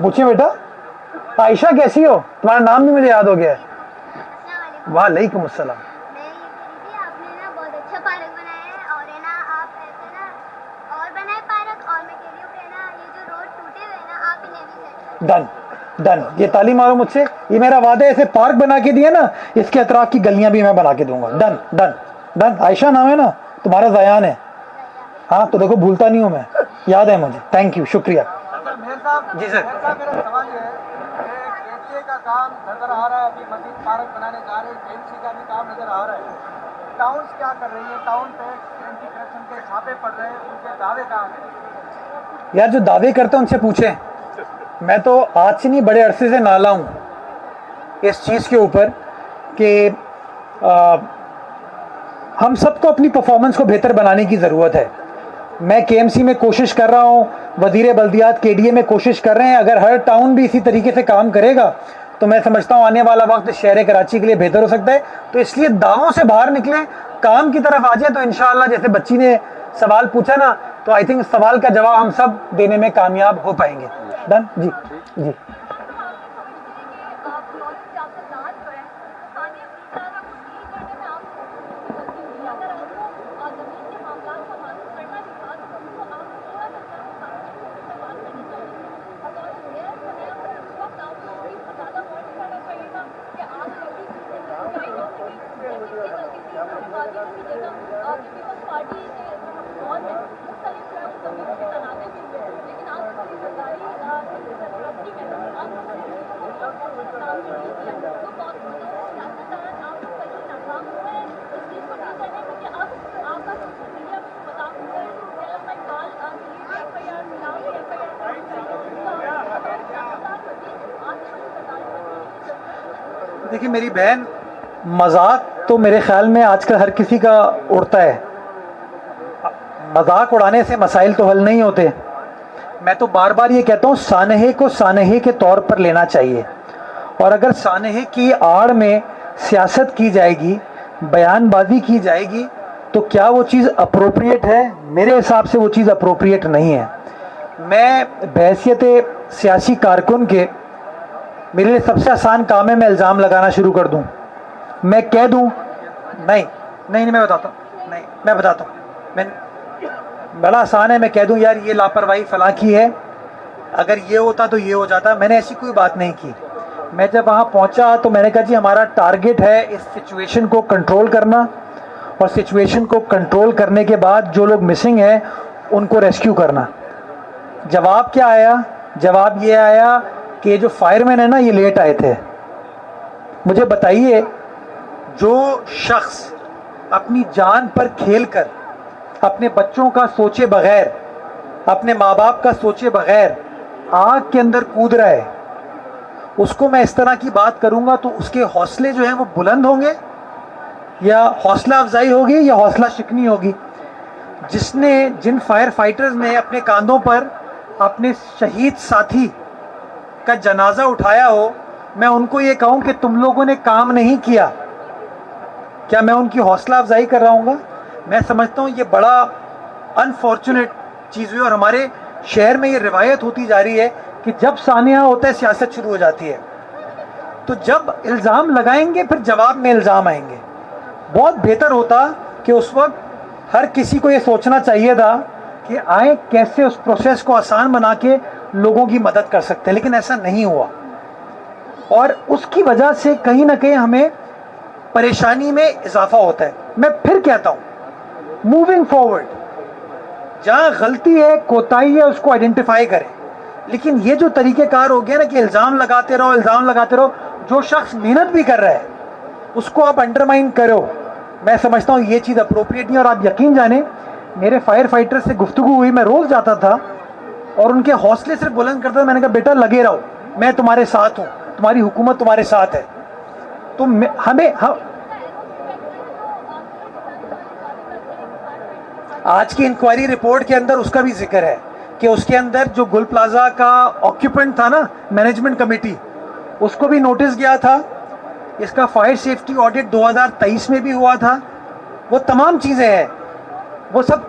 पूछिए बेटा। आयशा कैसी हो? तुम्हारा नाम भी मुझे याद हो गया है। वालेकुम अस्सलाम। मैं ये कह रही थी, आपने ना बहुत अच्छा पार्क बनाया है और है ना आप ऐसे ना और बनाए पार्क, और मैं कह रही हूँ कि ना ये जो रोड टूटे हुए हैं ना आप इन्हें भी सेट कर डन डन, ये तालीम मारो मुझसे, ये मेरा वादा है। ऐसे पार्क बना के दिया ना, इसके अतराफ की गलियां भी मैं बना के दूंगा। Done done done. आयशा नाम है ना तुम्हारा? ज़यान है। हाँ तो देखो भूलता नहीं हूँ मैं, याद है मुझे। थैंक यू, शुक्रिया। जी सर। मेरा सवाल ये है कि केटीए का काम नजर आ रहा है, अभी मजीद पार्क बनाने जा रहे हैं, केएमसी का भी काम नजर आ रहा है। टाउन्स क्या कर रही है? टाउन पे एंटी करप्शन के छापे पड़ रहे हैं, उनके दावे कहाँ हैं? यार जो दावे करते हैं उनसे पूछें। मैं तो आज से नहीं, बड़े अरसे से नाला हूँ इस चीज़ के ऊपर कि हम सबको अपनी परफॉर्मेंस को बेहतर बनाने की ज़रूरत है। मैं केएमसी में कोशिश कर रहा हूँ, वज़ीर बल्दियात केडीए में कोशिश कर रहे हैं। अगर हर टाउन भी इसी तरीके से काम करेगा तो मैं समझता हूँ आने वाला वक्त शहर कराची के लिए बेहतर हो सकता है। तो इसलिए दावों से बाहर निकलें, काम की तरफ आ जाए, तो इंशाअल्लाह जैसे बच्ची ने सवाल पूछा ना, तो आई थिंक सवाल का जवाब हम सब देने में कामयाब हो पाएंगे। डन जी जी। देखिए मेरी बहन, मजाक तो मेरे ख्याल में आजकल हर किसी का उड़ता है। मजाक उड़ाने से मसाइल तो हल नहीं होते। मैं तो बार बार ये कहता हूँ, सानहे को सानहे के तौर पर लेना चाहिए। और अगर सानहे की आड़ में सियासत की जाएगी, बयानबाजी की जाएगी, तो क्या वो चीज़ अप्रोप्रिएट है? मेरे हिसाब से वो चीज़ अप्रोप्रिएट नहीं है। मैं बहैसियत सियासी कारकुन के, मेरे लिए सबसे आसान काम है मैं इल्ज़ाम लगाना शुरू कर दूं। मैं कह दूं नहीं नहीं नहीं, मैं बताता हूँ, नहीं मैं बताता हूँ, मैं बड़ा आसान है। मैं कह दूं यार ये लापरवाही फलां की है, अगर ये होता तो ये हो जाता। मैंने ऐसी कोई बात नहीं की। मैं जब वहाँ पहुँचा तो मैंने कहा जी हमारा टारगेट है इस सिचुएशन को कंट्रोल करना, और सिचुएशन को कंट्रोल करने के बाद जो लोग मिसिंग हैं उनको रेस्क्यू करना। जवाब क्या आया? जवाब ये आया कि जो फायरमैन है ना ये लेट आए थे। मुझे बताइए, जो शख्स अपनी जान पर खेलकर अपने बच्चों का सोचे बगैर, अपने माँ बाप का सोचे बगैर आग के अंदर कूद रहा है, उसको मैं इस तरह की बात करूंगा तो उसके हौसले जो हैं वो बुलंद होंगे, या हौसला अफजाई होगी, या हौसला शिकनी होगी? जिन फायर फाइटर्स ने अपने कांधों पर अपने शहीद साथी का जनाजा उठाया हो, मैं उनको ये कहूं कि तुम लोगों ने काम नहीं किया, क्या मैं उनकी हौसला अफजाई कर रहा हूँ? मैं समझता हूँ ये बड़ा अनफॉर्चुनेट चीज़ हुई। और हमारे शहर में ये रिवायत होती जा रही है कि जब सानिया होता है सियासत शुरू हो जाती है। तो जब इल्ज़ाम लगाएंगे फिर जवाब में इल्ज़ाम आएंगे। बहुत बेहतर होता कि उस वक्त हर किसी को ये सोचना चाहिए था कि आए कैसे उस प्रोसेस को आसान बना के लोगों की मदद कर सकते हैं, लेकिन ऐसा नहीं हुआ। और उसकी वजह से कहीं ना कहीं हमें परेशानी में इजाफा होता है। मैं फिर कहता हूँ, मूविंग फॉरवर्ड, जहाँ गलती है, कोताही है, उसको आइडेंटिफाई करें। लेकिन ये जो तरीक़ेकार हो गया ना कि इल्ज़ाम लगाते रहो, इल्ज़ाम लगाते रहो, जो शख्स मेहनत भी कर रहा है उसको आप अंडरमाइन करो, मैं समझता हूँ ये चीज़ अप्रोप्रिएट नहीं। और आप यकीन जाने, मेरे फायर फाइटर से गुफ्तगू हुई, मैं रोज़ जाता था और उनके हौसले सिर्फ बुलंद करता था। मैंने कहा बेटा लगे रहो, मैं तुम्हारे साथ हूँ, तुम्हारी हुकूमत तुम्हारे साथ है। तो आज की इंक्वायरी रिपोर्ट के अंदर उसका भी जिक्र है कि उसके अंदर जो गुल प्लाजा का ऑक्यूपेंट था ना, मैनेजमेंट कमेटी, उसको भी नोटिस गया था। इसका फायर सेफ्टी ऑडिट 2023 में भी हुआ था। वो तमाम चीज़ें हैं, वो सब